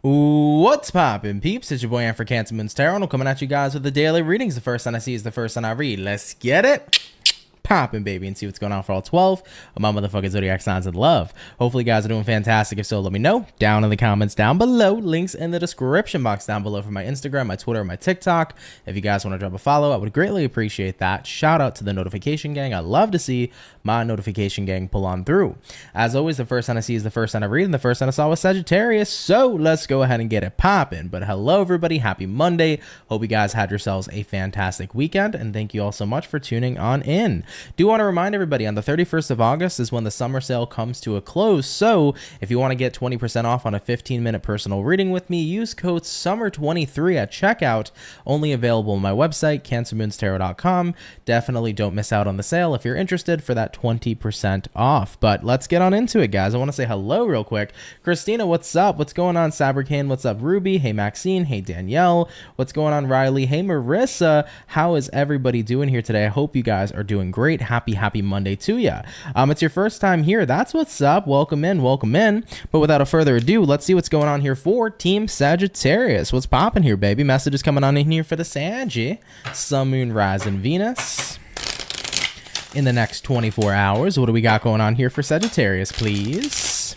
What's poppin', peeps? It's your boy for CancerMoonsTarot, and I'm coming at you guys with the daily readings. The first sign I see is the first sign I read. Let's get it poppin', baby, and see what's going on for all 12 of my motherfucking zodiac signs in love. Hopefully you guys are doing fantastic. If so, let me know down in the comments down below. Links in the description box down below for my Instagram, my Twitter, my TikTok. If you guys want to drop a follow, I would greatly appreciate that. Shout out to the notification gang. I love to see my notification gang pull on through. As always, the first sign I see is the first sign I read, and the first sign I saw was Sagittarius. So let's go ahead and get it poppin'. But hello, everybody. Happy Monday. Hope you guys had yourselves a fantastic weekend, and thank you all so much for tuning on in. Do want to remind everybody on the 31st of August is when the summer sale comes to a close. So if you want to get 20% off on a 15-minute personal reading with me, use code SUMMER23 at checkout. Only available on my website, CancerMoonsTarot.com. Definitely don't miss out on the sale if you're interested for that 20% off. But let's get on into it, guys. I want to say hello real quick. Christina, what's up? What's going on? Sabricane, what's up? Ruby, hey Maxine, hey Danielle, what's going on? Riley, hey Marissa, how is everybody doing here today? I hope you guys are doing great. Happy Monday to ya. It's your first time here. That's what's up. Welcome in, welcome in. But without a further ado, let's see what's going on here for Team Sagittarius. What's popping here, baby? Messages coming on in here for the Saggy. Sun, Moon, Rise, and Venus. In the next 24 hours, what do we got going on here for Sagittarius, please?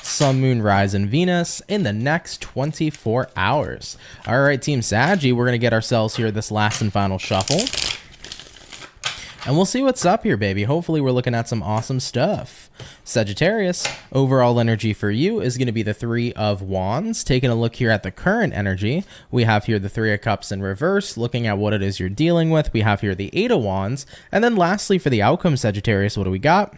Sun, Moon, Rise, and Venus in the next 24 hours. All right, Team Saggy, we're going to get ourselves here this last and final shuffle. And we'll see what's up here, baby. Hopefully we're looking at some awesome stuff. Sagittarius, overall energy for you is going to be the Three of Wands. Taking a look here at the current energy, we have here the Three of Cups in reverse. Looking at what it is you're dealing with, we have here the Eight of Wands. And then lastly, for the outcome, Sagittarius, what do we got?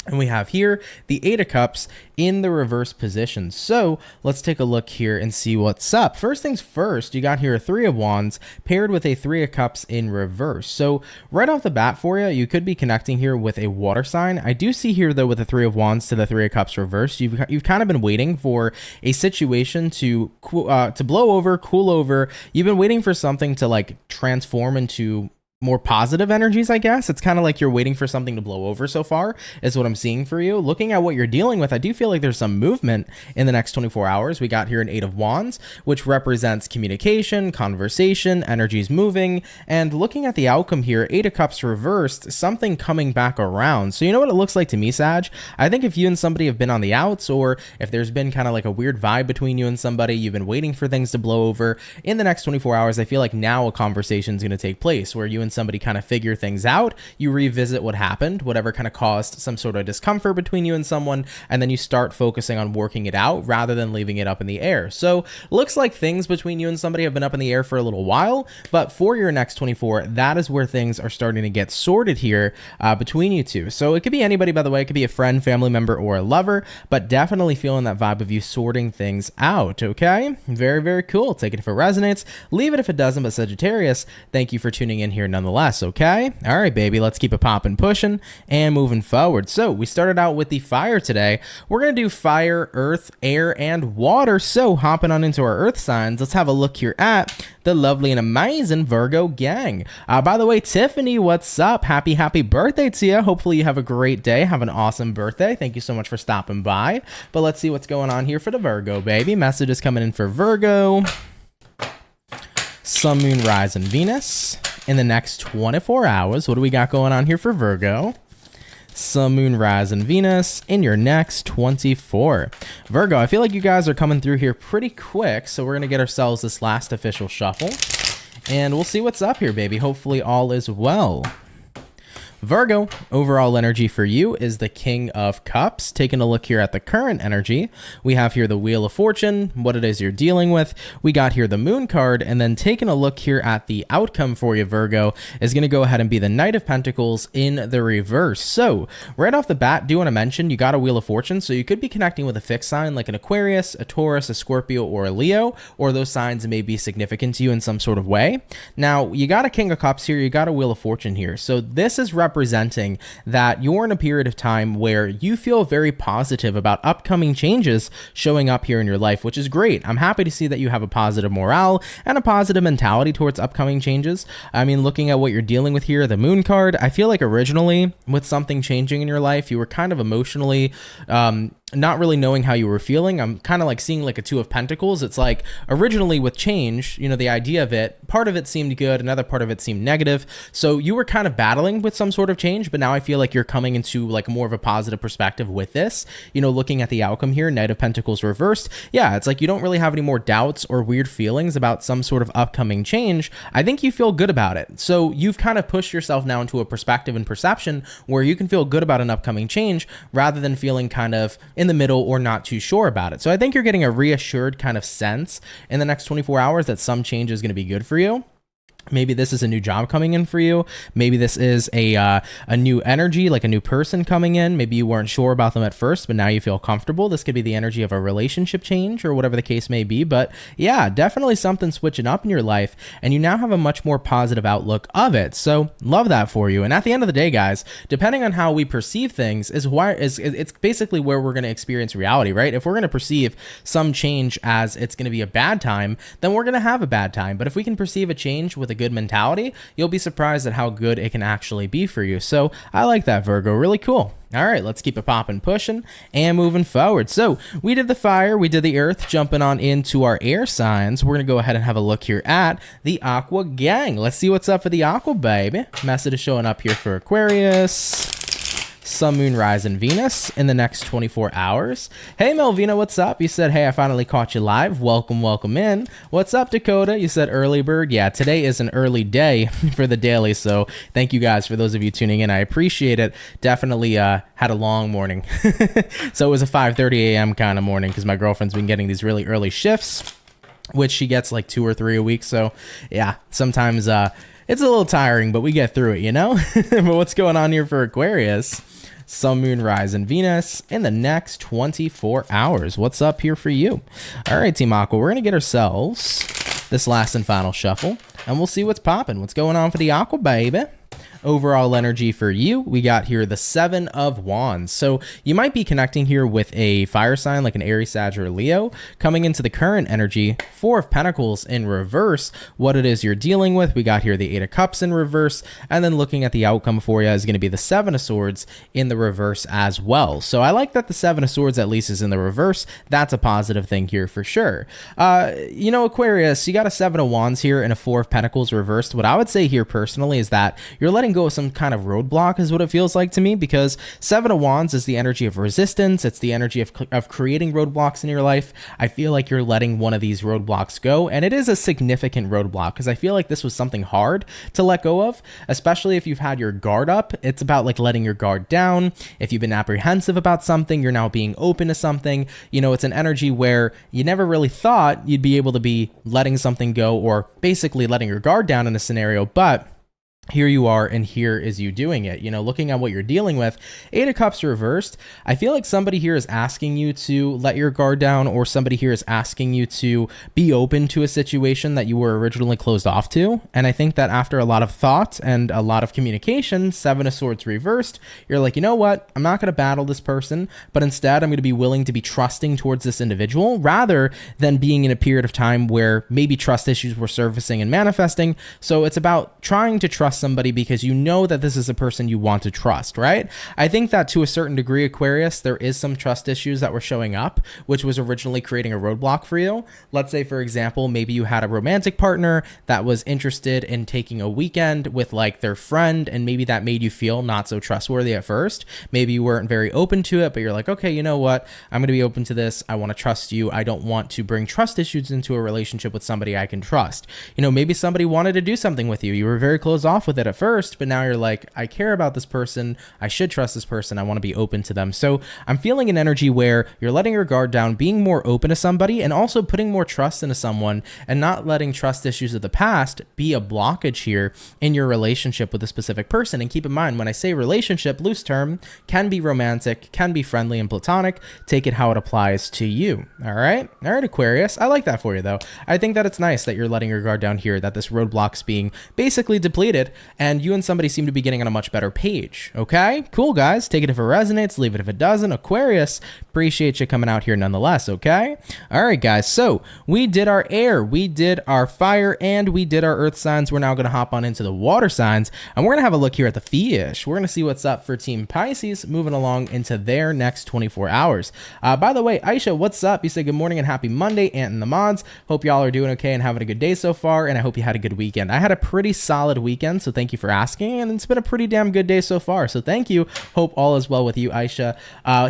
And we have here the Eight of Cups in the reverse position. So let's take a look here and see what's up. First things first, you got here a Three of Wands paired with a Three of Cups in reverse. So right off the bat for you, you could be connecting here with a water sign. I do see here though with the Three of Wands to the Three of Cups reversed, you've kind of been waiting for a situation to blow over, cool over. You've been waiting for something to like transform into more positive energies, I guess. It's kind of like you're waiting for something to blow over so far is what I'm seeing for you. Looking at what you're dealing with, I do feel like there's some movement in the next 24 hours. We got here an Eight of Wands, which represents communication, conversation, energies moving, and looking at the outcome here, Eight of Cups reversed, something coming back around. So you know what it looks like to me, Sag? I think if you and somebody have been on the outs, or if there's been kind of like a weird vibe between you and somebody, you've been waiting for things to blow over, in the next 24 hours, I feel like now a conversation is going to take place where you and somebody kind of figure things out, you revisit what happened, whatever kind of caused some sort of discomfort between you and someone, and then you start focusing on working it out rather than leaving it up in the air. So looks like things between you and somebody have been up in the air for a little while, but for your next 24, that is where things are starting to get sorted here between you two. So it could be anybody, by the way. It could be a friend, family member, or a lover, but definitely feeling that vibe of you sorting things out. Okay, very, very cool. Take it if it resonates, leave it if it doesn't. But Sagittarius, thank you for tuning in here nonetheless. Okay, all right, baby, let's keep it popping, pushing, and moving forward. So we started out with the fire today. We're gonna do fire, earth, air, and water. So hopping on into our earth signs, let's have a look here at the lovely and amazing Virgo gang. By the way, Tiffany, what's up? Happy birthday to you. Hopefully you have a great day. Have an awesome birthday. Thank you so much for stopping by. But let's see what's going on here for the Virgo, baby. Messages coming in for Virgo. Sun, Moon, Rise, and Venus in the next 24 hours. What do we got going on here for Virgo? Sun, Moon, Rise, and Venus in your next 24. Virgo, I feel like you guys are coming through here pretty quick, so we're going to get ourselves this last official shuffle, and we'll see what's up here, baby. Hopefully all is well. Virgo, overall energy for you is the King of Cups. Taking a look here at the current energy, we have here the Wheel of Fortune, what it is you're dealing with. We got here the Moon card, and then taking a look here at the outcome for you, Virgo, is going to go ahead and be the Knight of Pentacles in the reverse. So right off the bat, do want to mention you got a Wheel of Fortune, so you could be connecting with a fixed sign like an Aquarius, a Taurus, a Scorpio, or a Leo, or those signs may be significant to you in some sort of way. Now, you got a King of Cups here, you got a Wheel of Fortune here, so this is representing that you're in a period of time where you feel very positive about upcoming changes showing up here in your life, which is great. I'm happy to see that you have a positive morale and a positive mentality towards upcoming changes. I mean, looking at what you're dealing with here, the Moon card, I feel like originally with something changing in your life, you were kind of emotionally not really knowing how you were feeling. I'm kind of like seeing like a Two of Pentacles. It's like originally with change, you know, the idea of it, part of it seemed good, another part of it seemed negative. So you were kind of battling with some sort of change, but now I feel like you're coming into like more of a positive perspective with this, you know, looking at the outcome here, Knight of Pentacles reversed. Yeah, it's like you don't really have any more doubts or weird feelings about some sort of upcoming change. I think you feel good about it. So you've kind of pushed yourself now into a perspective and perception where you can feel good about an upcoming change rather than feeling kind of in the middle or not too sure about it. So I think you're getting a reassured kind of sense in the next 24 hours that some change is going to be good for you. Maybe this is a new job coming in for you. Maybe this is a new energy, like a new person coming in. Maybe you weren't sure about them at first, but now you feel comfortable. This could be the energy of a relationship change or whatever the case may be. But yeah, definitely something switching up in your life, and you now have a much more positive outlook of it. So love that for you. And at the end of the day, guys, depending on how we perceive things it's basically where we're going to experience reality, right? If we're going to perceive some change as it's going to be a bad time, then we're going to have a bad time. But if we can perceive a change with a good mentality, you'll be surprised at how good it can actually be for you. So I like that, Virgo. Really cool. All right, let's keep it popping, pushing, and moving forward. So we did the fire, we did the earth, jumping on into our air signs. We're going to go ahead and have a look here at the Aqua gang. Let's see what's up for the Aqua, baby. Message is showing up here for Aquarius, Sun, Moon, Rise, and Venus in the next 24 hours. Hey, Melvina, what's up? You said, hey, I finally caught you live. Welcome, welcome in. What's up, Dakota? You said early bird. Yeah, today is an early day for the daily, so thank you guys for those of you tuning in. I appreciate it. Definitely had a long morning. So it was a 5:30 a.m. kind of morning because my girlfriend's been getting these really early shifts, which she gets like 2 or 3 a week. So yeah, sometimes it's a little tiring, but we get through it, you know? But what's going on here for Aquarius? Sun, Moon, Rise, and Venus in the next 24 hours. What's up here for you? All right, Team Aqua, we're going to get ourselves this last and final shuffle, and we'll see what's popping. What's going on for the Aqua, baby? Overall energy for you, we got here the Seven of Wands. So you might be connecting here with a fire sign like an Aries, Sag, or Leo. Coming into the current energy, Four of Pentacles in reverse, what it is you're dealing with. We got here the Eight of Cups in reverse, and then looking at the outcome for you is going to be the Seven of Swords in the reverse as well. So I like that the Seven of Swords at least is in the reverse. That's a positive thing here for sure. You know, Aquarius, you got a Seven of Wands here and a Four of Pentacles reversed. What I would say here personally is that you're letting go of some kind of roadblock is what it feels like to me, because Seven of Wands is the energy of resistance. It's the energy of creating roadblocks in your life. I feel like you're letting one of these roadblocks go, and it is a significant roadblock because I feel like this was something hard to let go of, especially if you've had your guard up. It's about like letting your guard down. If you've been apprehensive about something, you're now being open to something. You know, it's an energy where you never really thought you'd be able to be letting something go, or basically letting your guard down in a scenario, but here you are, and here is you doing it. You know, looking at what you're dealing with, Eight of Cups reversed, I feel like somebody here is asking you to let your guard down, or somebody here is asking you to be open to a situation that you were originally closed off to. And I think that after a lot of thought and a lot of communication, Seven of Swords reversed, you're like, you know what? I'm not going to battle this person, but instead I'm going to be willing to be trusting towards this individual rather than being in a period of time where maybe trust issues were surfacing and manifesting. So it's about trying to trust somebody because you know that this is a person you want to trust, right? I think that to a certain degree, Aquarius, there is some trust issues that were showing up, which was originally creating a roadblock for you. Let's say, for example, maybe you had a romantic partner that was interested in taking a weekend with like their friend, and maybe that made you feel not so trustworthy at first. Maybe you weren't very open to it, but you're like, okay, you know what? I'm going to be open to this. I want to trust you. I don't want to bring trust issues into a relationship with somebody I can trust. You know, maybe somebody wanted to do something with you. You were very closed off with it at first, but now you're like, I care about this person. I should trust this person. I want to be open to them. So I'm feeling an energy where you're letting your guard down, being more open to somebody, and also putting more trust into someone, and not letting trust issues of the past be a blockage here in your relationship with a specific person. And keep in mind, when I say relationship, loose term, can be romantic, can be friendly and platonic. Take it how it applies to you. All right, Aquarius. I like that for you though. I think that it's nice that you're letting your guard down here, that this roadblock's being basically depleted, and you and somebody seem to be getting on a much better page. Okay, cool, guys. Take it if it resonates, leave it if it doesn't. Aquarius, appreciate you coming out here nonetheless. Okay, all right, guys. So we did our air, we did our fire, and we did our earth signs. We're now going to hop on into the water signs, and we're going to have a look here at the fish. We're going to see what's up for Team Pisces moving along into their next 24 hours. By the way, Aisha, what's up? You say good morning and happy Monday, Ant and the mods. Hope y'all are doing okay and having a good day so far, and I hope you had a good weekend. I had a pretty solid weekend, so thank you for asking, and it's been a pretty damn good day so far, so thank you. Hope all is well with you, Aisha.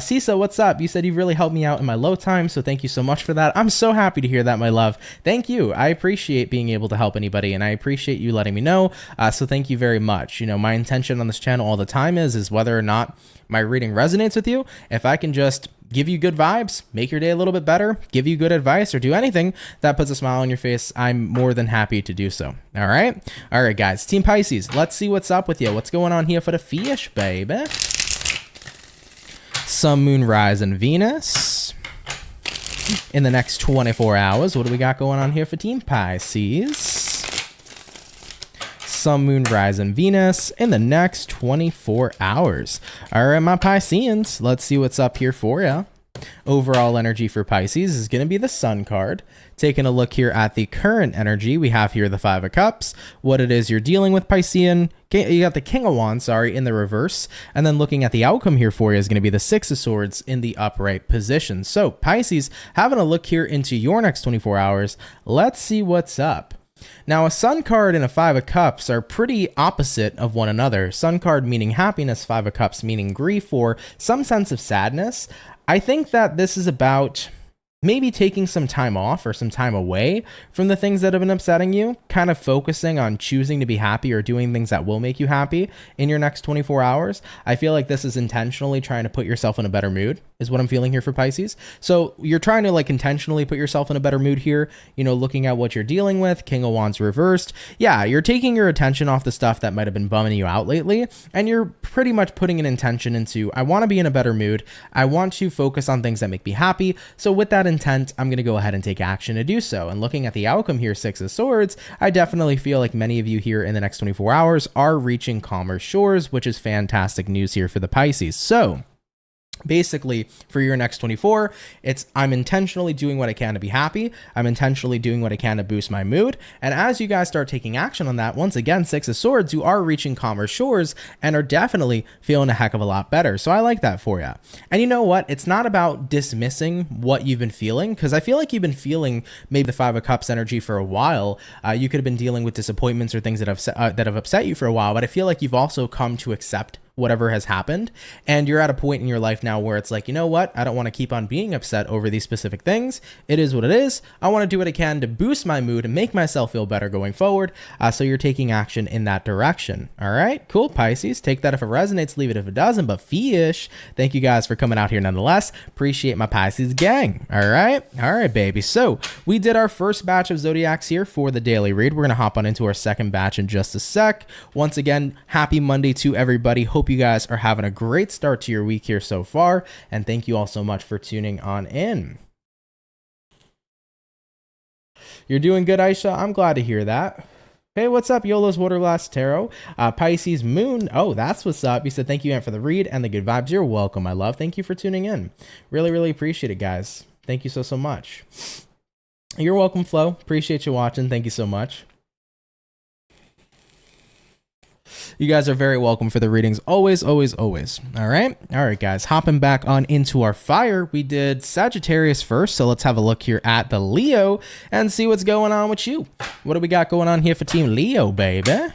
Sisa, what's up? You said you really helped me out in my low time, so thank you so much for that. I'm so happy to hear that, my love. Thank you. I appreciate being able to help anybody, and I appreciate you letting me know, so thank you very much. You know, my intention on this channel all the time is whether or not my reading resonates with you. If I can just give you good vibes, make your day a little bit better, give you good advice, or do anything that puts a smile on your face, I'm more than happy to do so. All right, guys. Team Pisces, let's see what's up with you. What's going on here for the fish, baby? Sun, Moon, Rise, and Venus in the next 24 hours. What do we got going on here for Team Pisces? Sun, Moon, Rise, and Venus in the next 24 hours. All right, my Pisceans, let's see what's up here for you. Overall energy for Pisces is going to be the Sun card. Taking a look here at the current energy, we have here the Five of Cups, what it is you're dealing with, Piscean. You got the King of Wands, in the reverse. And then looking at the outcome here for you is going to be the Six of Swords in the upright position. So Pisces, having a look here into your next 24 hours, let's see what's up. Now, a Sun card and a Five of Cups are pretty opposite of one another. Sun card meaning happiness, Five of Cups meaning grief or some sense of sadness. I think that this is about maybe taking some time off or some time away from the things that have been upsetting you, kind of focusing on choosing to be happy or doing things that will make you happy in your next 24 hours. I feel like this is intentionally trying to put yourself in a better mood is what I'm feeling here for Pisces. So you're trying to like intentionally put yourself in a better mood here, you know, looking at what you're dealing with, King of Wands reversed. Yeah, you're taking your attention off the stuff that might have been bumming you out lately, and you're pretty much putting an intention into, I want to be in a better mood. I want to focus on things that make me happy. So with that intent, I'm going to go ahead and take action to do so. And looking at the outcome here, Six of Swords, I definitely feel like many of you here in the next 24 hours are reaching calmer shores, which is fantastic news here for the Pisces. So basically, for your next 24, it's I'm intentionally doing what I can to be happy. I'm intentionally doing what I can to boost my mood. And as you guys start taking action on that, once again, Six of Swords, you are reaching calmer shores and are definitely feeling a heck of a lot better. So I like that for you. And you know what? It's not about dismissing what you've been feeling, because I feel like you've been feeling maybe the Five of Cups energy for a while. You could have been dealing with disappointments or things that have upset you for a while, but I feel like you've also come to accept whatever has happened, and you're at a point in your life now where it's like, you know what, I don't want to keep on being upset over these specific things. It is what it is. I want to do what I can to boost my mood and make myself feel better going forward. So you're taking action in that direction. All right, cool, Pisces. Take that if it resonates, leave it if it doesn't. But fish, thank you guys for coming out here nonetheless. Appreciate my Pisces gang. All right, baby. So we did our first batch of zodiacs here for the daily read. We're gonna hop on into our second batch in just a sec. Once again, happy Monday to everybody. Hope you guys are having a great start to your week here so far, and thank you all so much for tuning on in. You're doing good, Aisha. I'm glad to hear that. Hey, what's up, YOLO's Water Glass Tarot? Pisces Moon. Oh, that's what's up. You said thank you, Ant, for the read and the good vibes. You're welcome, my love. Thank you for tuning in. Really, really appreciate it, guys. Thank you so much. You're welcome, Flo. Appreciate you watching. Thank you so much. You guys are very welcome for the readings. Always, always, always. All right, guys. Hopping back on into our fire. We did Sagittarius first, so let's have a look here at the Leo and see what's going on with you. What do we got going on here for Team Leo, baby?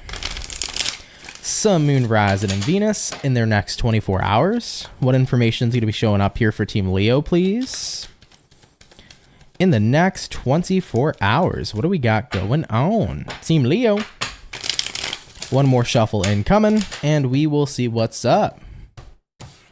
Sun, Moon, Rising, and Venus in their next 24 hours. What information is going to be showing up here for Team Leo, please? In the next 24 hours, what do we got going on? Team Leo. One more shuffle incoming, and we will see what's up.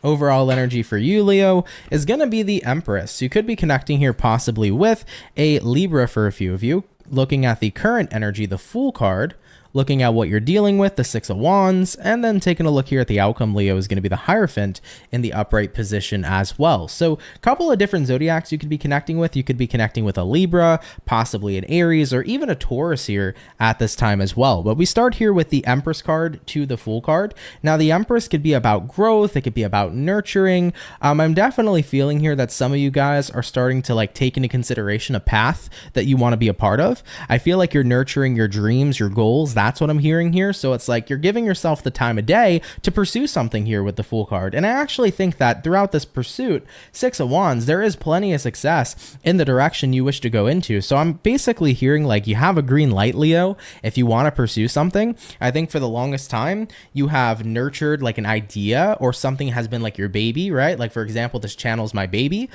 Overall energy for you, Leo, is going to be the Empress. You could be connecting here possibly with a Libra for a few of you. Looking at the current energy, the Fool card, looking at what you're dealing with, the Six of Wands, and then taking a look here at the outcome, Leo, is going to be the Hierophant in the upright position as well. So a couple of different zodiacs you could be connecting with. You could be connecting with a Libra, possibly an Aries, or even a Taurus here at this time as well. But we start here with the Empress card to the Fool card. Now, the Empress could be about growth. It could be about nurturing. I'm definitely feeling here that some of you guys are starting to like take into consideration a path that you want to be a part of. I feel like you're nurturing your dreams, your goals. That's what I'm hearing here. So it's like you're giving yourself the time of day to pursue something here with the Fool card. And I actually think that throughout this pursuit, Six of Wands, there is plenty of success in the direction you wish to go into. So I'm basically hearing like you have a green light, Leo, if you want to pursue something. I think for the longest time, you have nurtured like an idea or something has been like your baby, right? Like for example, this channel's my baby.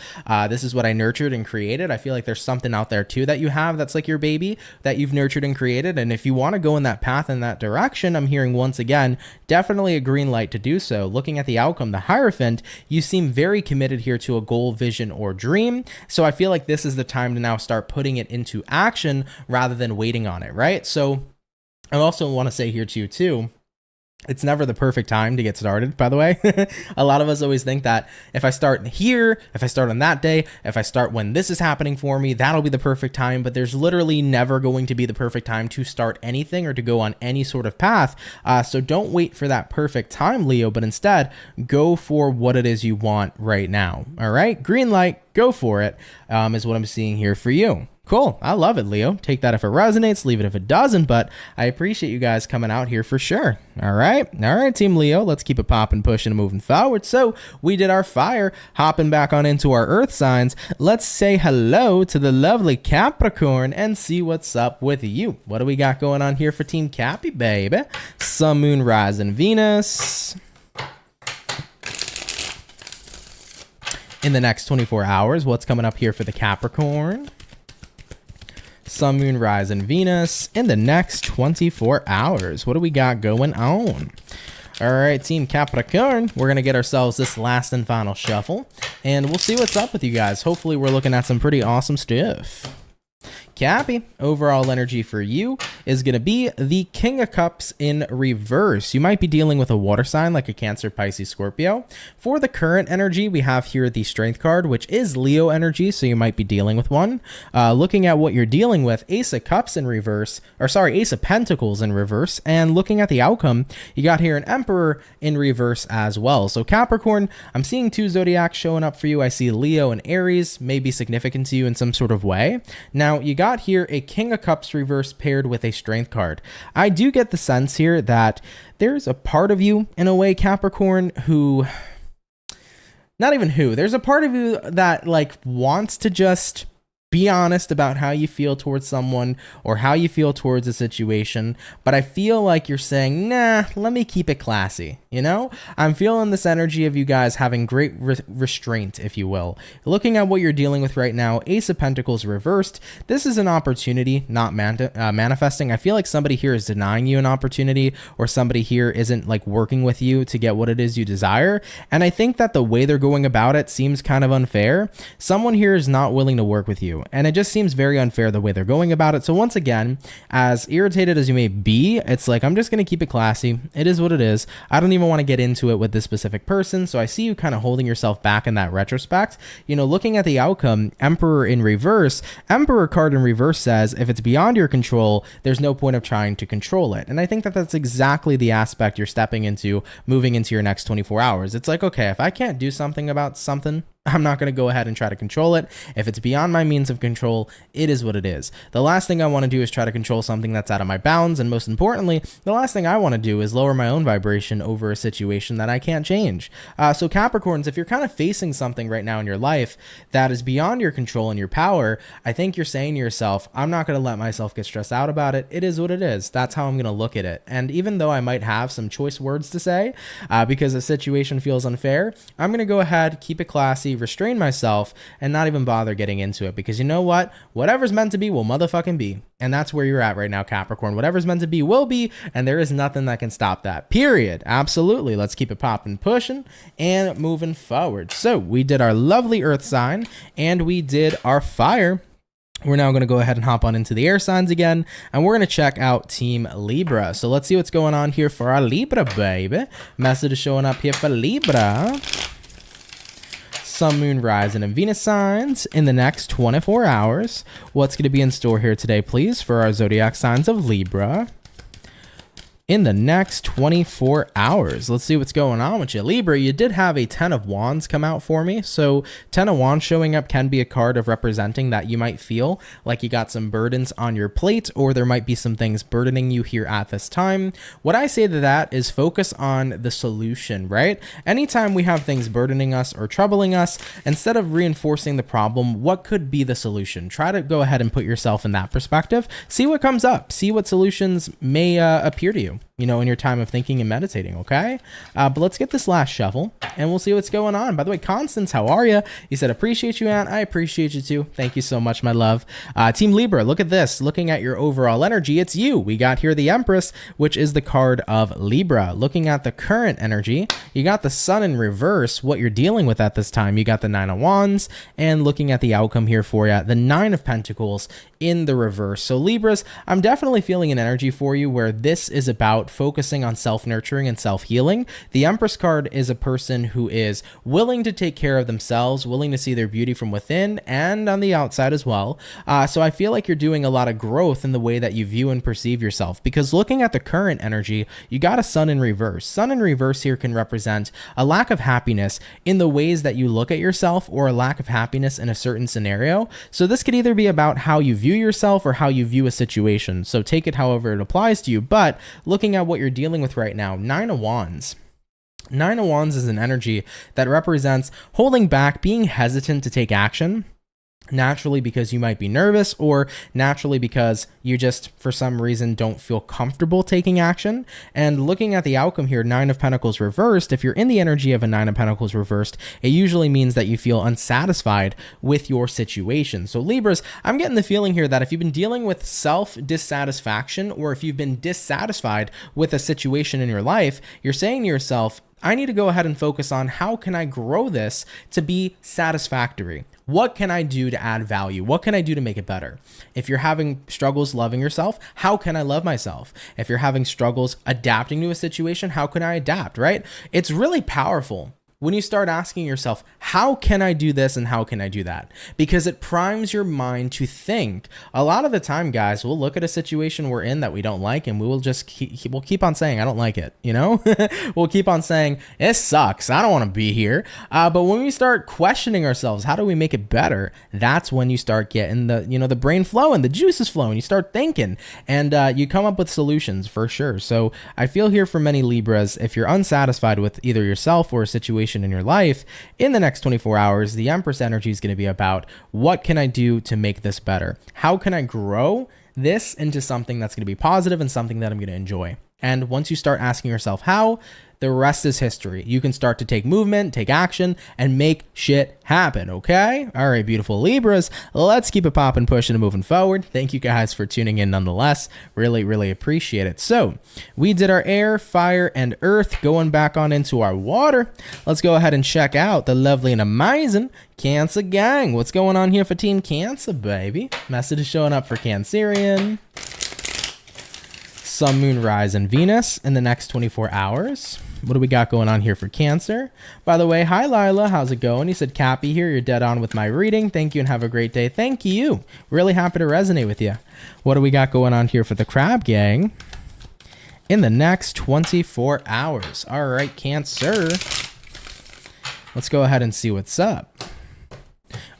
This is what I nurtured and created. I feel like there's something out there too that you have that's like your baby that you've nurtured and created. And if you want to go in that path, in that direction, I'm hearing once again, definitely a green light to do so. Looking at the outcome, the Hierophant, you seem very committed here to a goal, vision, or dream. So I feel like this is the time to now start putting it into action rather than waiting on it, right? So I also want to say here to you too, it's never the perfect time to get started, by the way. A lot of us always think that if I start here, if I start on that day, if I start when this is happening for me, that'll be the perfect time. But there's literally never going to be the perfect time to start anything or to go on any sort of path. So don't wait for that perfect time, Leo, but instead go for what it is you want right now. All right, green light, go for it, is what I'm seeing here for you. Cool. I love it, Leo. Take that if it resonates, leave it if it doesn't, but I appreciate you guys coming out here for sure. All right, Team Leo, let's keep it popping, pushing, and moving forward. So we did our fire, hopping back on into our earth signs. Let's say hello to the lovely Capricorn and see what's up with you. What do we got going on here for Team Cappy, baby? Sun, Moon, Rising, Venus. In the next 24 hours, what's coming up here for the Capricorn? Sun, Moon, Rising, Venus in the next 24 hours. What do we got going on? All right, Team Capricorn, we're going to get ourselves this last and final shuffle, and we'll see what's up with you guys. Hopefully, we're looking at some pretty awesome stuff. Cappy, overall energy for you is going to be the King of Cups in reverse. You might be dealing with a water sign like a Cancer, Pisces, Scorpio. For the current energy, we have here the Strength card, which is Leo energy, so you might be dealing with one. Looking at what you're dealing with, Ace of Cups in reverse, or sorry, Ace of Pentacles in reverse, and looking at the outcome, you got here an Emperor in reverse as well. So Capricorn, I'm seeing two zodiacs showing up for you. I see Leo and Aries may be significant to you in some sort of way. Now, you got here a King of Cups reverse paired with a Strength card. I do get the sense here that there's a part of you, in a way, Capricorn, who... Not even who. There's a part of you that, like, wants to just be honest about how you feel towards someone or how you feel towards a situation, but I feel like you're saying, nah, let me keep it classy, you know? I'm feeling this energy of you guys having great restraint, if you will. Looking at what you're dealing with right now, Ace of Pentacles reversed, this is an opportunity, not manifesting. I feel like somebody here is denying you an opportunity, or somebody here isn't like working with you to get what it is you desire, and I think that the way they're going about it seems kind of unfair. Someone here is not willing to work with you, and it just seems very unfair the way they're going about it. So once again, as irritated as you may be, it's like, I'm just going to keep it classy. It is what it is. I don't even want to get into it with this specific person. So I see you kind of holding yourself back in that retrospect. You know, looking at the outcome, Emperor in reverse, Emperor card in reverse says, if it's beyond your control, there's no point of trying to control it. And I think that that's exactly the aspect you're stepping into, moving into your next 24 hours. It's like, okay, if I can't do something about something, I'm not going to go ahead and try to control it. If it's beyond my means of control, it is what it is. The last thing I want to do is try to control something that's out of my bounds. And most importantly, the last thing I want to do is lower my own vibration over a situation that I can't change. So Capricorns, if you're kind of facing something right now in your life that is beyond your control and your power, I think you're saying to yourself, I'm not going to let myself get stressed out about it. It is what it is. That's how I'm going to look at it. And even though I might have some choice words to say because a situation feels unfair, I'm going to go ahead, keep it classy, restrain myself, and not even bother getting into it, because you know what? Whatever's meant to be will motherfucking be. And that's where you're at right now, Capricorn. Whatever's meant to be will be, and there is nothing that can stop that. Period. Absolutely. Let's keep it popping, pushing, and moving forward. So we did our lovely earth sign, and we did our fire. We're now going to go ahead and hop on into the air signs again, and we're going to check out Team Libra. So let's see what's going on here for our Libra, baby. Message is showing up here for Libra. Sun, Moon, Rising, and Venus signs in the next 24 hours. What's going to be in store here today, please, for our zodiac signs of Libra in the next 24 hours. Let's see what's going on with you. Libra, you did have a 10 of Wands come out for me. So 10 of Wands showing up can be a card of representing that you might feel like you got some burdens on your plate, or there might be some things burdening you here at this time. What I say to that is focus on the solution, right? Anytime we have things burdening us or troubling us, instead of reinforcing the problem, what could be the solution? Try to go ahead and put yourself in that perspective. See what comes up. See what solutions may appear to you, in your time of thinking and meditating, okay? But let's get this last shuffle, and we'll see what's going on. By the way, Constance, how are you? You said, appreciate you, Aunt. I appreciate you, too. Thank you so much, my love. Team Libra, look at this. Looking at your overall energy, it's you. We got here the Empress, which is the card of Libra. Looking at the current energy, you got the Sun in reverse, what you're dealing with at this time. You got the Nine of Wands, and looking at the outcome here for you, the Nine of Pentacles in the reverse. So Libras, I'm definitely feeling an energy for you where this is about focusing on self-nurturing and self-healing. The Empress card is a person who is willing to take care of themselves, willing to see their beauty from within and on the outside as well. So I feel like you're doing a lot of growth in the way that you view and perceive yourself, because looking at the current energy, you got a Sun in reverse. Sun in reverse here can represent a lack of happiness in the ways that you look at yourself, or a lack of happiness in a certain scenario. So this could either be about how you view yourself or how you view a situation. So take it however it applies to you. But looking at what you're dealing with right now, Nine of Wands. Nine of Wands is an energy that represents holding back, being hesitant to take action. Naturally because you might be nervous, or naturally because you just for some reason don't feel comfortable taking action. And looking at the outcome here, Nine of Pentacles reversed, if you're in the energy of a Nine of Pentacles reversed, it usually means that you feel unsatisfied with your situation. So Libras, I'm getting the feeling here that if you've been dealing with self-dissatisfaction, or if you've been dissatisfied with a situation in your life, you're saying to yourself, I need to go ahead and focus on how can I grow this to be satisfactory? What can I do to add value? What can I do to make it better? If you're having struggles loving yourself, how can I love myself? If you're having struggles adapting to a situation, how can I adapt, right? It's really powerful when you start asking yourself, how can I do this and how can I do that? Because it primes your mind to think. A lot of the time, guys, we'll look at a situation we're in that we don't like, and we will just we'll keep on saying, I don't like it, We'll keep on saying, it sucks, I don't want to be here. But when we start questioning ourselves, how do we make it better? That's when you start getting the brain flowing, the juices flowing, you start thinking, and you come up with solutions for sure. So I feel here for many Libras, if you're unsatisfied with either yourself or a situation in your life, in the next 24 hours, the Empress energy is going to be about, what can I do to make this better? How can I grow this into something that's going to be positive and something that I'm going to enjoy? And once you start asking yourself how, the rest is history. You can start to take movement, take action, and make shit happen, okay? All right, beautiful Libras, let's keep it popping, pushing, and moving forward. Thank you guys for tuning in nonetheless. Really, really appreciate it. So we did our air, fire, and earth. Going back on into our water, let's go ahead and check out the lovely and amazing Cancer gang. What's going on here for Team Cancer, baby? Message is showing up for Cancerian. Sun, Moon, Rise, and Venus in the next 24 hours. What do we got going on here for Cancer? By the way, hi Lila, how's it going? You said, Cappy here, you're dead on with my reading. Thank you and have a great day. Thank you. Really happy to resonate with you. What do we got going on here for the Crab gang in the next 24 hours? All right, Cancer. Let's go ahead and see what's up.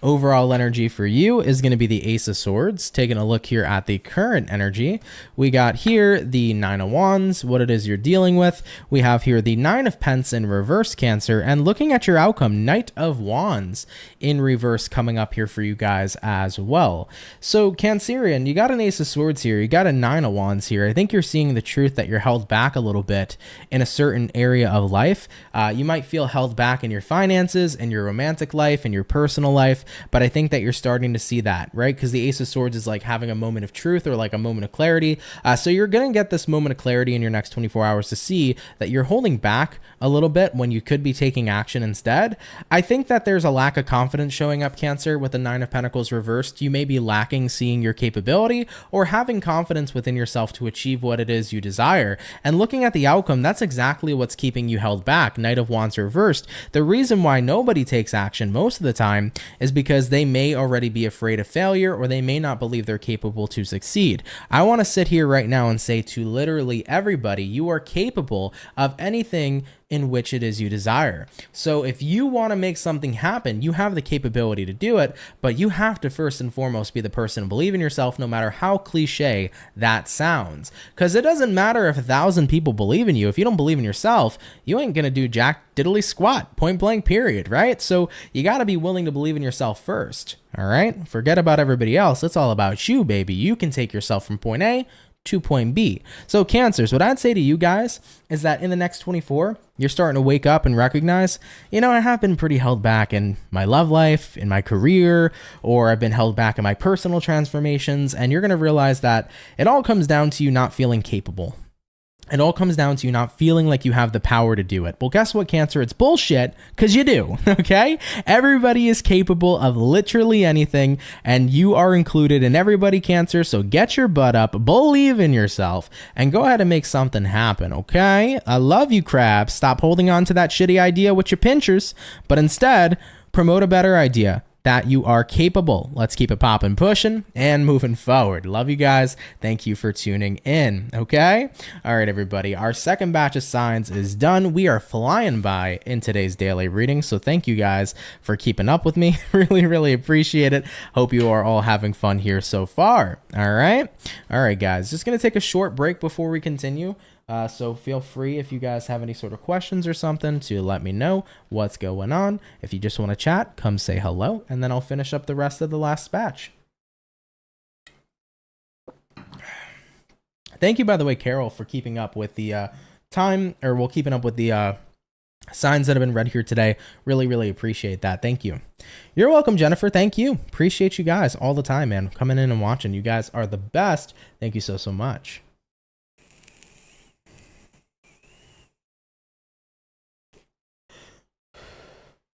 Overall energy for you is going to be the Ace of Swords. Taking a look here at the current energy, we got here the Nine of Wands, what it is you're dealing with. We have here the Nine of Pence in reverse, Cancer, and looking at your outcome, Knight of Wands in reverse coming up here for you guys as well. So Cancerian, you got an Ace of Swords here, you got a Nine of Wands here. I think you're seeing the truth that you're held back a little bit in a certain area of life. You might feel held back in your finances, in your romantic life, in your personal life. but I think that you're starting to see that, right? Because the Ace of Swords is like having a moment of truth or like a moment of clarity. So you're going to get this moment of clarity in your next 24 hours to see that you're holding back a little bit when you could be taking action instead. I think that there's a lack of confidence showing up, Cancer, with the Nine of Pentacles reversed. You may be lacking seeing your capability or having confidence within yourself to achieve what it is you desire. And looking at the outcome, that's exactly what's keeping you held back. Knight of Wands reversed. The reason why nobody takes action most of the time is because they may already be afraid of failure, or they may not believe they're capable to succeed. I want to sit here right now and say to literally everybody, you are capable of anything in which it is you desire. So if you want to make something happen, you have the capability to do it, but you have to first and foremost be the person to believe in yourself, no matter how cliche that sounds. Because it doesn't matter if 1,000 people believe in you. If you don't believe in yourself, you ain't gonna do jack diddly squat, point blank period, right? So you got to be willing to believe in yourself first. All right, forget about everybody else. It's all about you, baby. You can take yourself from point A to point B. So Cancers, what I'd say to you guys is that in the next 24, you're starting to wake up and recognize, you know, I have been pretty held back in my love life, in my career, or I've been held back in my personal transformations. And you're going to realize that it all comes down to you not feeling capable. It all comes down to you not feeling like you have the power to do it. Well, guess what, Cancer? It's bullshit, because you do, okay? Everybody is capable of literally anything, and you are included in everybody, Cancer. So get your butt up, believe in yourself, and go ahead and make something happen, okay? I love you, crabs. Stop holding on to that shitty idea with your pinchers, but instead, promote a better idea. That you are capable. Let's keep it popping, pushing, and moving forward. Love you guys. Thank you for tuning in, okay? All right, everybody. Our second batch of signs is done. We are flying by in today's daily reading, so thank you guys for keeping up with me. Really, really appreciate it. Hope you are all having fun here so far, all right? All right, guys. Just going to take a short break before we continue. So feel free, if you guys have any sort of questions or something, to let me know what's going on. If you just want to chat, come say hello, and then I'll finish up the rest of the last batch. Thank you, by the way, Carol, for keeping up with the keeping up with the signs that have been read here today. Really, really appreciate that. Thank you. You're welcome, Jennifer. Thank you. Appreciate you guys all the time, man. Coming in and watching. You guys are the best. Thank you so, so much.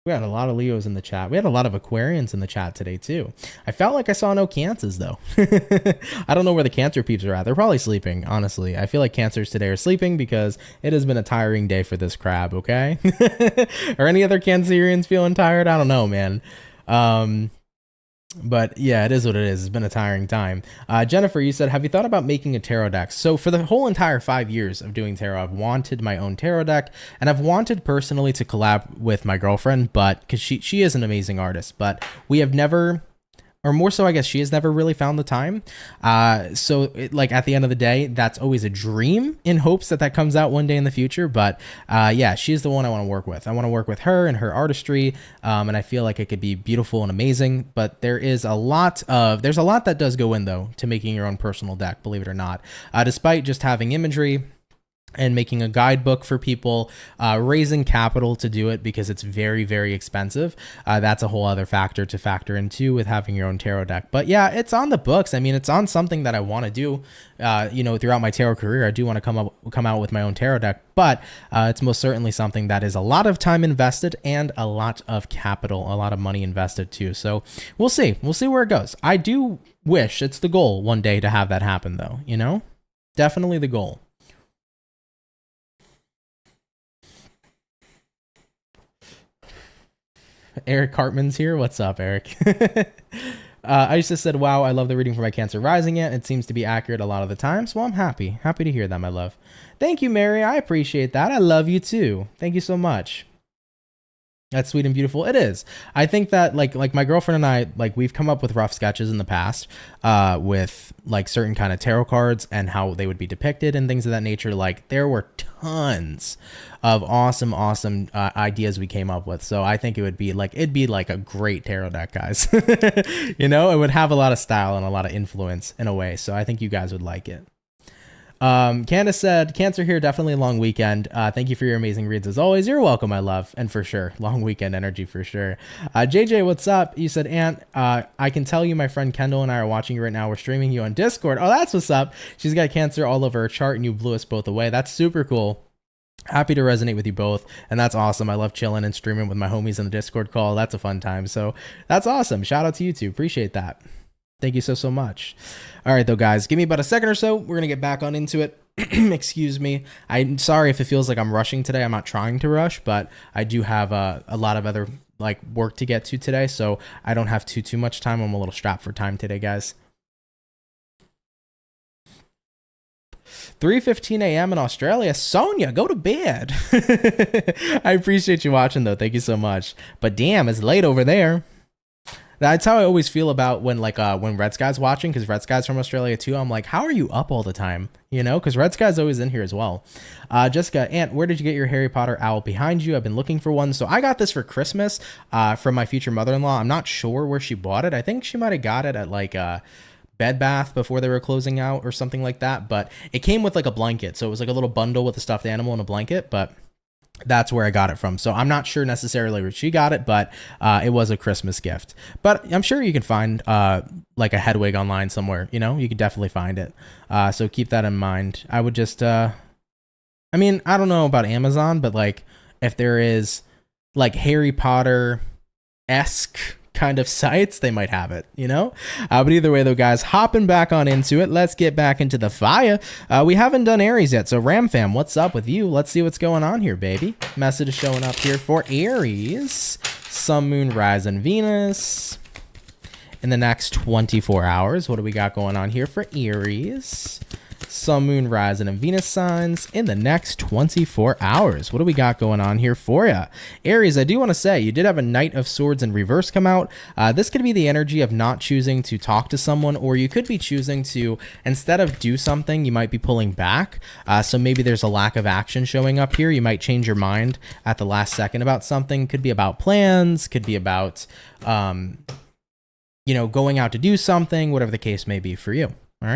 We had a lot of Leos in the chat. We had a lot of Aquarians in the chat today, too. I felt like I saw no Cancers, though. I don't know where the Cancer peeps are at. They're probably sleeping, honestly. I feel like Cancers today are sleeping because it has been a tiring day for this crab, okay? Are any other Cancerians feeling tired? I don't know, man. But yeah, it is what it is. It's been a tiring time. Jennifer, you said, have you thought about making a tarot deck? So for the whole entire 5 years of doing tarot, I've wanted my own tarot deck, and I've wanted personally to collab with my girlfriend, but because she is an amazing artist, but we have never, or more so, I guess she has never really found the time. Like at the end of the day, that's always a dream in hopes that that comes out one day in the future. But yeah, she's the one I want to work with. I want to work with her and her artistry. And I feel like it could be beautiful and amazing, but there's a lot that does go in though to making your own personal deck, believe it or not. Despite just having imagery and making a guidebook for people, raising capital to do it because it's very, very expensive. That's a whole other factor to factor into with having your own tarot deck. But yeah, it's on the books. I mean, it's on something that I want to do, throughout my tarot career. I do want to come out with my own tarot deck, but it's most certainly something that is a lot of time invested and a lot of capital, a lot of money invested too. So we'll see where it goes. I do wish, it's the goal one day to have that happen though, definitely the goal. Eric Hartman's here. What's up, Eric? I just said, wow, I love the reading for my Cancer rising yet. It seems to be accurate a lot of the times. Well, I'm happy to hear that, my love. Thank you, Mary. I appreciate that. I love you too. Thank you so much. That's sweet and beautiful. It is. I think that like my girlfriend and I, like, we've come up with rough sketches in the past with like certain kind of tarot cards and how they would be depicted and things of that nature. Like there were tons of awesome ideas we came up with. So I think it'd be like a great tarot deck, guys. It would have a lot of style and a lot of influence in a way. So I think you guys would like it. Candace said, Cancer here, definitely a long weekend. Thank you for your amazing reads as always. You're welcome, my love. And for sure, long weekend energy for sure. JJ, what's up? You said, Aunt, I can tell you my friend Kendall and I are watching you right now. We're streaming you on Discord. Oh, that's what's up. She's got Cancer all over her chart and you blew us both away. That's super cool. Happy to resonate with you both, and that's awesome. I love chilling and streaming with my homies in the Discord call. That's a fun time, so that's awesome. Shout out to you two. Appreciate that. Thank you so much. All right, though, guys, give me about a second or so. We're gonna get back on into it. Excuse me. I'm sorry if it feels like I'm rushing today. I'm not trying to rush, but I do have a lot of other work to get to today, so I don't have too much time. I'm a little strapped for time today, guys. 3:15 a.m. in Australia. Sonia, go to bed. I appreciate you watching, though. Thank you so much. But damn, it's late over there. That's how I always feel about when Red Sky's watching, because Red Sky's from Australia too. I'm like, how are you up all the time? You know, because Red Sky's always in here as well. Jessica, Aunt, where did you get your Harry Potter owl behind you? I've been looking for one. So I got this for Christmas from my future mother-in-law. I'm not sure where she bought it. I think she might have got it at Bed Bath before they were closing out or something like that, but it came with a blanket, so it was a little bundle with a stuffed animal and a blanket, but that's where I got it from. So I'm not sure necessarily where she got it, but it was a Christmas gift. But I'm sure you can find a Hedwig online somewhere. You know, you could definitely find it. So keep that in mind. I would just I mean, I don't know about Amazon, but if there is Harry Potter-esque kind of sites, they might have it, you know. But either way, though, guys, hopping back on into it, let's get back into the fire. We haven't done Aries yet, so Ram Fam, what's up with you? Let's see what's going on here, baby. Message is showing up here for Aries. Sun, Moon, Rise, and Venus in the next 24 hours. What do we got going on here for Aries? Sun, Moon, Rising, and Venus signs in the next 24 hours. What do we got going on here for you? Aries, I do want to say, you did have a Knight of Swords in reverse come out. This could be the energy of not choosing to talk to someone, or you could be choosing to, instead of do something, you might be pulling back. So maybe there's a lack of action showing up here. You might change your mind at the last second about something. Could be about plans, could be about, you know, going out to do something, whatever the case may be for you. All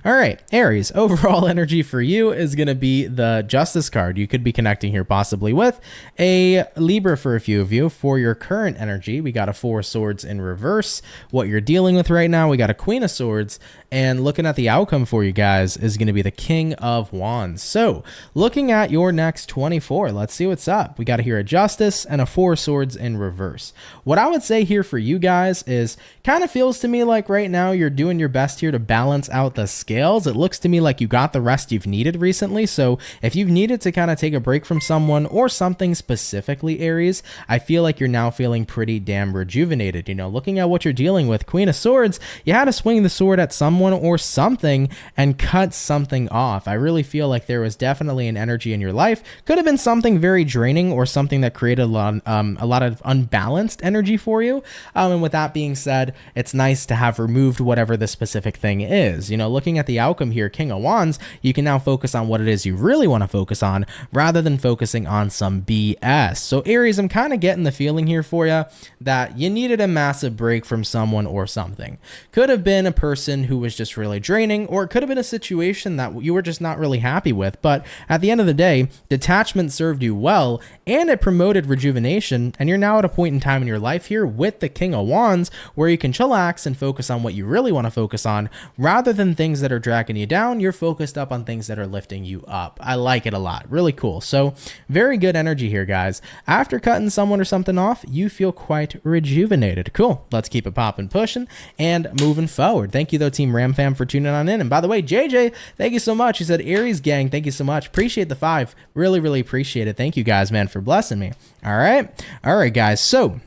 right, Aries, overall energy for you is going to be the Justice card. You could be connecting here possibly with a Libra for a few of you. For your current energy, we got a Four of Swords in reverse. What you're dealing with right now, we got a Queen of Swords, and looking at the outcome for you guys is going to be the King of Wands. So looking at your next 24, let's see what's up. We got here a Justice and a Four of Swords in reverse. What I would say here for you guys is kind of feels to me like right now you're doing your best here to balance out the scales. It looks to me like you got the rest you've needed recently. So if you've needed to kind of take a break from someone or something specifically, Aries, I feel like you're now feeling pretty damn rejuvenated. You know, looking at what you're dealing with, Queen of Swords, you had to swing the sword at someone or something and cut something off. I really feel like there was definitely an energy in your life. Could have been something very draining or something that created a lot of unbalanced energy for you. And with that being said, it's nice to have removed whatever the specific thing is. You know, looking at the outcome here, King of Wands, you can now focus on what it is you really want to focus on rather than focusing on some BS. So Aries, I'm kind of getting the feeling here for you that you needed a massive break from someone or something. Could have been a person who was just really draining, or it could have been a situation that you were just not really happy with. But at the end of the day, detachment served you well and it promoted rejuvenation. And you're now at a point in time in your life here with the King of Wands where you can chillax and focus on what you really want to focus on rather than things that are dragging you down. You're focused up on things that are lifting you up. I like it a lot. Really cool. So very good energy here, guys. After cutting someone or something off, you feel quite rejuvenated. Cool. Let's keep it popping, pushing, and moving forward. Thank you, though, Team Ram Fam, for tuning on in. And by the way, JJ, thank you so much. He said, Aries gang, thank you so much. Appreciate the 5. Really, really appreciate it. Thank you guys, man, for blessing me. All right, guys. So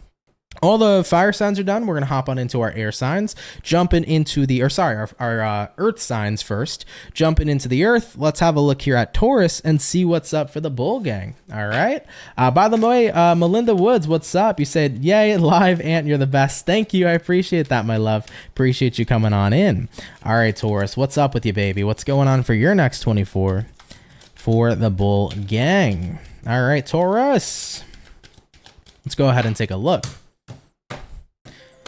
all the fire signs are done. We're going to hop on into our air signs, jumping into the, our earth signs first, jumping into the earth. Let's have a look here at Taurus and see what's up for the bull gang. All right. By the way, Melinda Woods, what's up? You said, yay, live, Aunt, you're the best. Thank you. I appreciate that, my love. Appreciate you coming on in. All right, Taurus, what's up with you, baby? What's going on for your next 24 for the bull gang? All right, Taurus. Let's go ahead and take a look.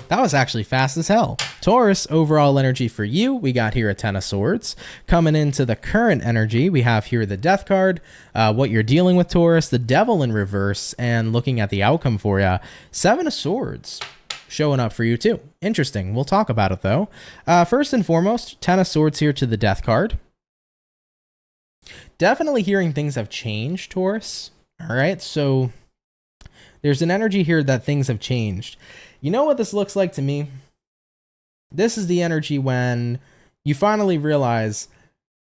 That was actually fast as hell. Taurus, overall energy for you, we got here a 10 of Swords. Coming into the current energy, we have here the Death card, what you're dealing with, Taurus, the Devil in reverse, and looking at the outcome for you, 7 of Swords showing up for you too. Interesting. We'll talk about it though. First and foremost, 10 of Swords here to the Death card. Definitely hearing things have changed, Taurus. All right, so there's an energy here that things have changed. You know what this looks like to me? This is the energy when you finally realize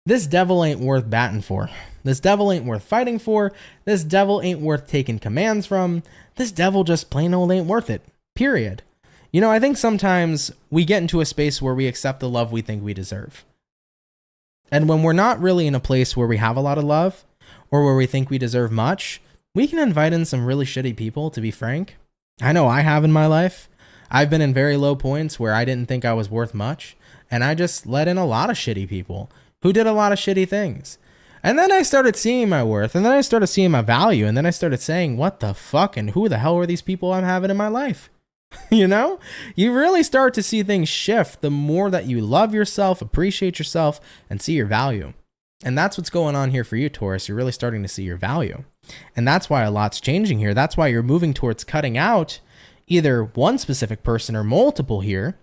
this devil ain't worth batting for. This devil ain't worth fighting for. This devil ain't worth taking commands from. This devil just plain old ain't worth it. Period. You know, I think sometimes we get into a space where we accept the love we think we deserve. And when we're not really in a place where we have a lot of love or where we think we deserve much, we can invite in some really shitty people, to be frank. I know I have in my life. I've been in very low points where I didn't think I was worth much, and I just let in a lot of shitty people who did a lot of shitty things. And then I started seeing my worth, and then I started seeing my value, and then I started saying, what the fuck, and who the hell are these people I'm having in my life? You know, you really start to see things shift the more that you love yourself, appreciate yourself, and see your value. And that's what's going on here for you, Taurus. You're really starting to see your value. And that's why a lot's changing here. That's why you're moving towards cutting out either one specific person or multiple here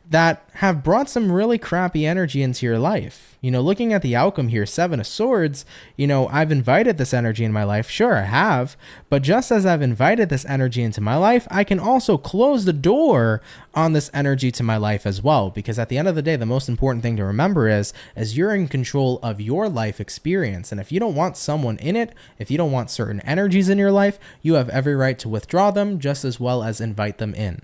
that have brought some really crappy energy into your life. You know, looking at the outcome here, 7 of Swords, you know, I've invited this energy in my life. Sure, I have. But just as I've invited this energy into my life, I can also close the door on this energy to my life as well. Because at the end of the day, the most important thing to remember is you're in control of your life experience. And if you don't want someone in it, if you don't want certain energies in your life, you have every right to withdraw them just as well as invite them in.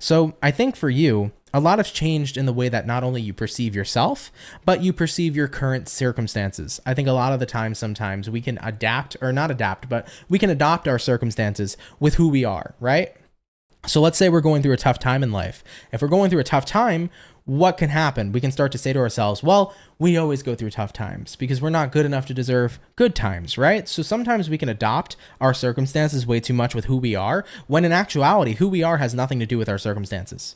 So I think for you, a lot has changed in the way that not only you perceive yourself, but you perceive your current circumstances. I think a lot of the time, sometimes we can adapt, or not adapt, but we can adopt our circumstances with who we are, right? So let's say we're going through a tough time in life. If we're going through a tough time, what can happen? We can start to say to ourselves, well, we always go through tough times because we're not good enough to deserve good times, right? So sometimes we can adopt our circumstances way too much with who we are, when in actuality, who we are has nothing to do with our circumstances.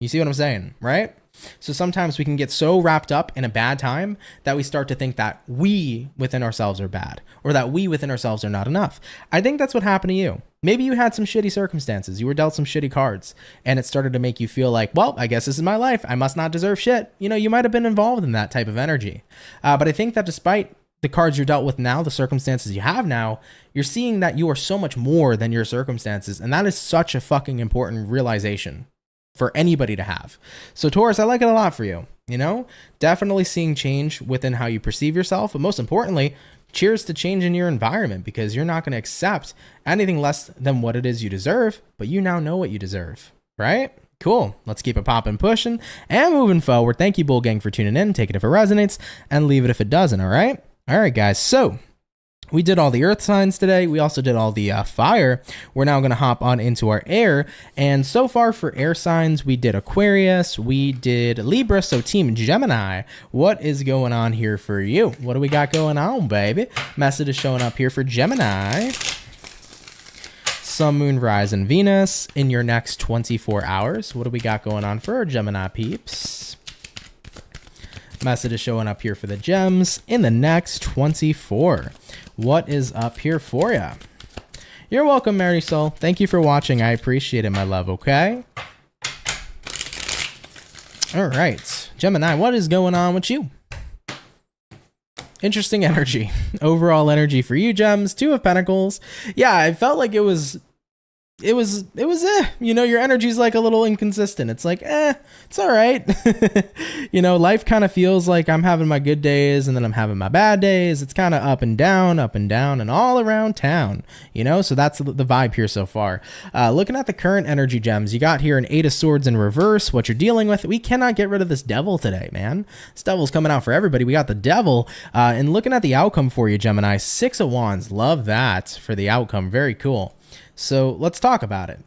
You see what I'm saying, right? So sometimes we can get so wrapped up in a bad time that we start to think that we within ourselves are bad, or that we within ourselves are not enough. I think that's what happened to you. Maybe you had some shitty circumstances. You were dealt some shitty cards, and it started to make you feel like, well, I guess this is my life. I must not deserve shit. You know, you might have been involved in that type of energy. But I think that despite the cards you're dealt with now, the circumstances you have now, you're seeing that you are so much more than your circumstances. And that is such a fucking important realization for anybody to have. So Taurus, I like it a lot for you. You know, definitely seeing change within how you perceive yourself, but most importantly, cheers to change in your environment, because you're not going to accept anything less than what it is you deserve, but you now know what you deserve, right? Cool. Let's keep it popping, pushing, and moving forward. Thank you, Bull Gang, for tuning in. Take it if it resonates, and leave it if it doesn't, all right? All right, guys. So we did all the earth signs today. We also did all the fire. We're now going to hop on into our air. And so far for air signs, we did Aquarius. We did Libra. So Team Gemini, what is going on here for you? What do we got going on, baby? Message is showing up here for Gemini. Sun, Moon, Rise, and Venus in your next 24 hours. What do we got going on for our Gemini peeps? Message is showing up here for the gems in the next 24. What is up here for you? You're welcome, Marisol. Thank you for watching. I appreciate it, my love, okay? All right. Gemini, what is going on with you? Interesting energy. Overall energy for you, Gems. 2 of Pentacles. Yeah, I felt like it was you know, your energy's like a little inconsistent. It's like, it's all right. You know, life kind of feels like I'm having my good days and then I'm having my bad days. It's kind of up and down and all around town, you know? So that's the vibe here so far. Looking at the current energy, Gems, you got here an 8 of Swords in reverse. What you're dealing with, we cannot get rid of this devil today, man. This devil's coming out for everybody. We got the devil. And looking at the outcome for you, Gemini, 6 of Wands. Love that for the outcome. Very cool. So let's talk about it.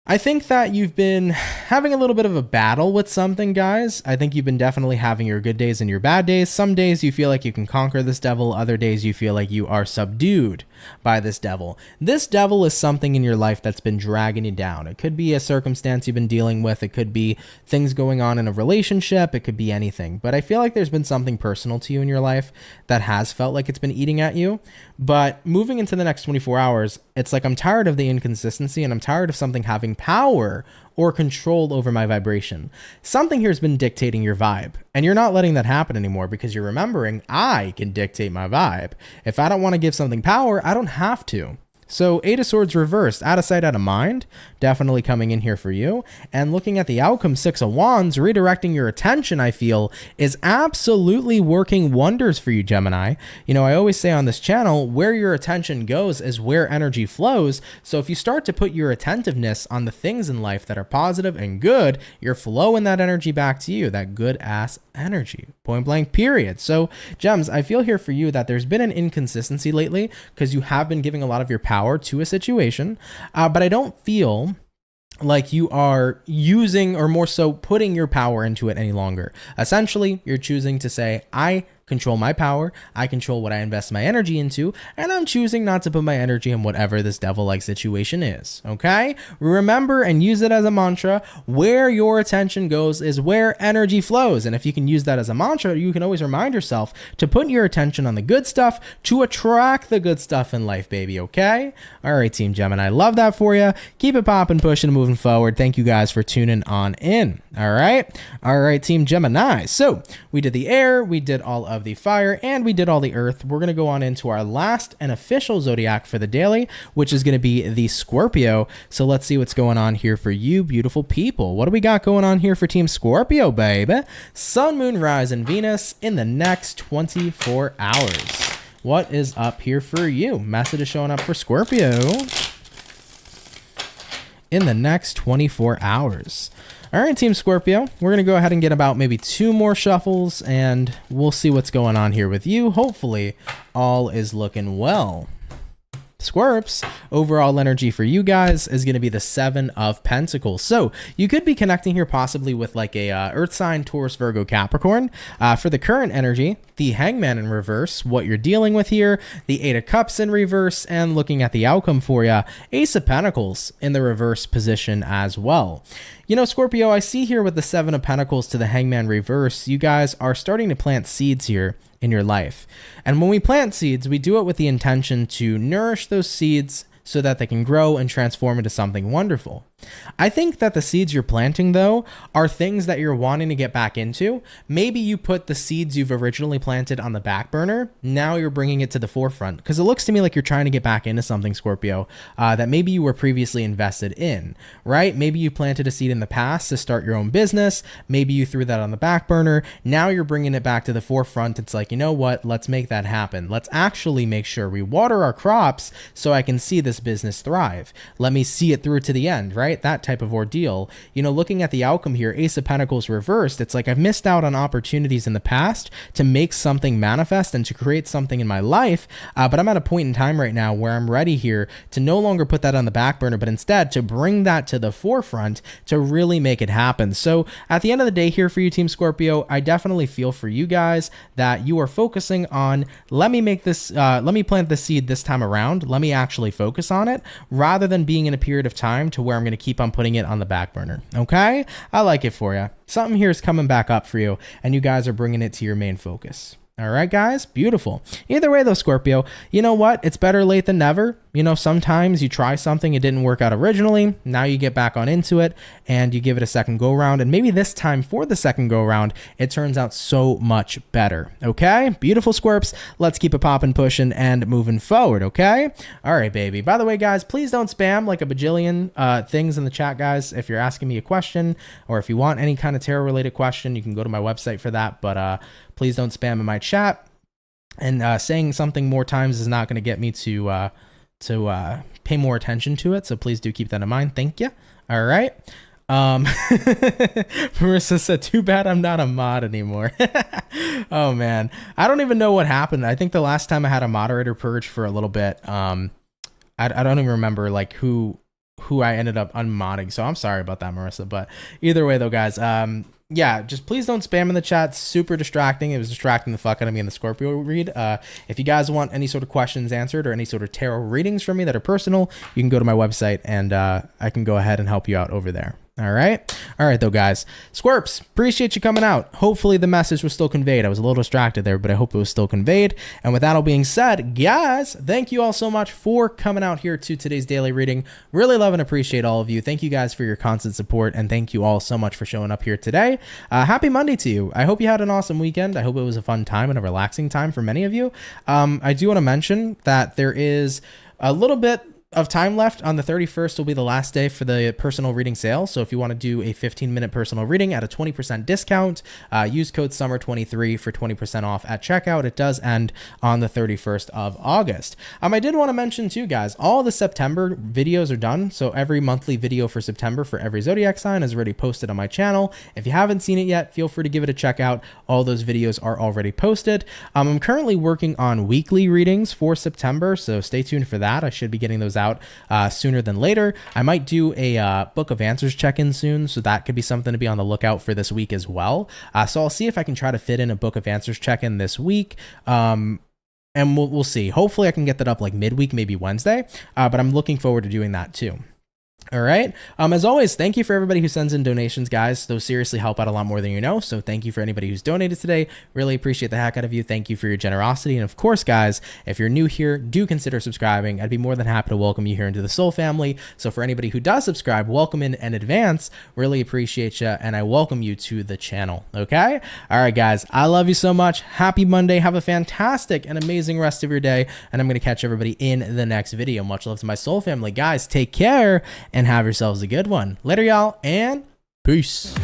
I think that you've been having a little bit of a battle with something, guys. I think you've been definitely having your good days and your bad days. Some days you feel like you can conquer this devil. Other days you feel like you are subdued by this devil. This devil is something in your life that's been dragging you down. It could be a circumstance you've been dealing with. It could be things going on in a relationship. It could be anything. But I feel like there's been something personal to you in your life that has felt like it's been eating at you. But moving into the next 24 hours, it's like I'm tired of the inconsistency and I'm tired of something having power or control over my vibration. Something here has been dictating your vibe, and you're not letting that happen anymore because you're remembering I can dictate my vibe. If I don't want to give something power, I don't have to. So Eight of Swords reversed, out of sight, out of mind, definitely coming in here for you. And looking at the outcome, Six of Wands, redirecting your attention, I feel, is absolutely working wonders for you, Gemini. You know, I always say on this channel, where your attention goes is where energy flows. So if you start to put your attentiveness on the things in life that are positive and good, you're flowing that energy back to you, that good ass energy, point blank, period. So Gems, I feel here for you that there's been an inconsistency lately because you have been giving a lot of your power to a situation, but I don't feel like you are using, or more so putting your power into it any longer. Essentially, you're choosing to say, I control my power, I control what I invest my energy into, and I'm choosing not to put my energy in whatever this devil-like situation is, okay? Remember and use it as a mantra, where your attention goes is where energy flows, and if you can use that as a mantra, you can always remind yourself to put your attention on the good stuff to attract the good stuff in life, baby, okay? All right, Team Gemini, love that for you. Keep it popping, pushing, moving forward. Thank you guys for tuning on in, all right? All right, Team Gemini, so we did the air, we did all of the fire, and we did all the earth. We're going to go on into our last and official zodiac for the daily, which is going to be the Scorpio. So let's see what's going on here for you beautiful people. What do we got going on here for Team Scorpio, baby? Sun, Moon, Rise, and Venus in the next 24 hours. What is up here for you? Message is showing up for Scorpio in the next 24 hours. All right, Team Scorpio, we're going to go ahead and get about maybe 2 more shuffles, and we'll see what's going on here with you. Hopefully, all is looking well. Scorps, overall energy for you guys is going to be the 7 of Pentacles. So you could be connecting here possibly with like a Earth sign, Taurus, Virgo, Capricorn. For the current energy, the Hangman in reverse, what you're dealing with here, the 8 of Cups in reverse, and looking at the outcome for you, Ace of Pentacles in the reverse position as well. You know, Scorpio, I see here with the 7 of Pentacles to the Hangman reverse, you guys are starting to plant seeds here in your life. And when we plant seeds, we do it with the intention to nourish those seeds so that they can grow and transform into something wonderful. I think that the seeds you're planting, though, are things that you're wanting to get back into. Maybe you put the seeds you've originally planted on the back burner. Now you're bringing it to the forefront because it looks to me like you're trying to get back into something, Scorpio, that maybe you were previously invested in, right? Maybe you planted a seed in the past to start your own business. Maybe you threw that on the back burner. Now you're bringing it back to the forefront. It's like, you know what? Let's make that happen. Let's actually make sure we water our crops so I can see this business thrive. Let me see it through to the end, right? That type of ordeal. You know, looking at the outcome here, Ace of Pentacles reversed, it's like I've missed out on opportunities in the past to make something manifest and to create something in my life, but I'm at a point in time right now where I'm ready here to no longer put that on the back burner, but instead to bring that to the forefront to really make it happen. So at the end of the day here for you, Team Scorpio, I definitely feel for you guys that you are focusing on, let me make this, let me plant the seed this time around, let me actually focus on it, rather than being in a period of time to where I'm going to keep on putting it on the back burner. Okay? I like it for you. Something here is coming back up for you, and you guys are bringing it to your main focus. All right, guys? Beautiful. Either way, though, Scorpio, you know what? It's better late than never. You know, sometimes you try something, it didn't work out originally. Now you get back on into it and you give it a second go round. And maybe this time for the second go round, it turns out so much better. Okay? Beautiful, Scorps. Let's keep it popping, pushing, and moving forward. Okay? All right, baby. By the way, guys, please don't spam like a bajillion things in the chat, guys. If you're asking me a question or if you want any kind of tarot related question, you can go to my website for that. But please don't spam in my chat. And saying something more times is not going to get me to pay more attention to it. So please do keep that in mind. Thank you. All right. Marissa said, too bad I'm not a mod anymore. Oh man. I don't even know what happened. I think the last time I had a moderator purge for a little bit, I don't even remember like who who I ended up unmodding. So I'm sorry about that, Marissa. But either way though, guys, yeah, just please don't spam in the chat. Super distracting. It was distracting the fuck out of me in the Scorpio read. If you guys want any sort of questions answered or any sort of tarot readings from me that are personal, you can go to my website and I can go ahead and help you out over there. All right though, guys. Scorps, appreciate you coming out. Hopefully the message was still conveyed. I was a little distracted there, but I hope it was still conveyed. And with that all being said, guys, thank you all so much for coming out here to today's daily reading. Really love and appreciate all of you. Thank you guys for your constant support, and thank you all so much for showing up here today. Happy Monday to you. I hope you had an awesome weekend. I hope it was a fun time and a relaxing time for many of you. I do want to mention that there is a little bit of time left. On the 31st will be the last day for the personal reading sale. So if you want to do a 15-minute personal reading at a 20% discount, use code SUMMER23 for 20% off at checkout. It does end on the 31st of August. I did want to mention too, guys, all the September videos are done. So every monthly video for September for every zodiac sign is already posted on my channel. If you haven't seen it yet, feel free to give it a check out. All those videos are already posted. I'm currently working on weekly readings for September, so stay tuned for that. I should be getting those out sooner than later. I might do a book of answers check-in soon, so that could be something to be on the lookout for this week as well. So I'll see if I can try to fit in a book of answers check-in this week. And we'll see. Hopefully I can get that up like midweek, maybe Wednesday, but I'm looking forward to doing that too. All right. As always, thank you for everybody who sends in donations, guys. Those seriously help out a lot more than you know. So thank you for anybody who's donated today. Really appreciate the heck out of you. Thank you for your generosity. And of course, guys, if you're new here, do consider subscribing. I'd be more than happy to welcome you here into the Soul family. So for anybody who does subscribe, welcome in advance. Really appreciate you. And I welcome you to the channel. Okay. All right, guys. I love you so much. Happy Monday. Have a fantastic and amazing rest of your day. And I'm going to catch everybody in the next video. Much love to my Soul family. Guys, take care and have yourselves a good one. Later, y'all, and peace.